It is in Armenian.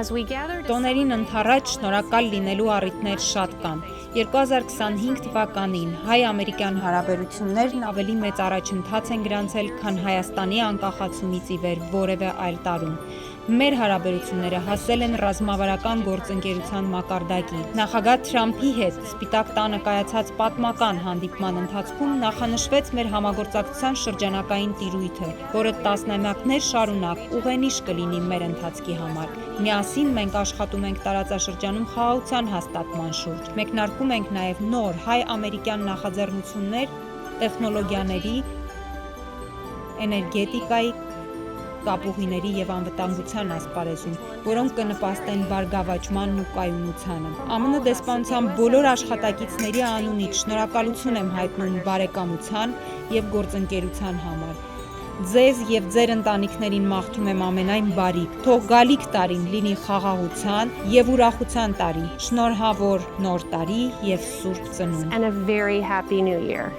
Տոներին ընդառաջ շնորհակալ լինելու առիթներ շատ կան։ 2025 թվականին հայ-ամերիկյան հարաբերություններն ավելի մեծ առաջընթաց են գրանցել, քան Հայաստանի անկախացումից ի վեր որևէ այլ տարում։ Մեր հարաբերությունները հասել են ռազմավարական գործընկերության մակարդակի։ Նախագահ Թրամփի հետ Սպիտակ տանը կայացած պատմական հանդիպման ընթացքում նախանշվեց մեր համագործակցության շրջանակային տիրույթը, որը տասնամյակներ շարունակ ուղենիշ կլինի մեր ընթացքի համար։ Միասին մենք աշխատում ենք տարածաշրջանում խաղաղության հաստատման շուրջ։ Մեկնարկում ենք նաև նոր հայ-ամերիկյան նախաձեռնություններ տեխնոլոգիաների, էներգետիկայի, կապուղիների և անվտանգության ասպարեզում, որոնք կնպաստեն բարգավաճմանն ու կայունությանը։ ԱՄՆ դեսպանության բոլոր աշխատակիցների անունից շնորհակալություն եմ հայտնում բարեկամության և գործընկերության համար։ Ձեզ և ձեր ընտանիքներին մաղթում եմ ամենայն բարիք։ Թող գալիք տարին լինի խաղաղության և ուրախության տարի, շնորհավոր նոր տարի և Սուրբ Ծնունդ։ And a very happy new year.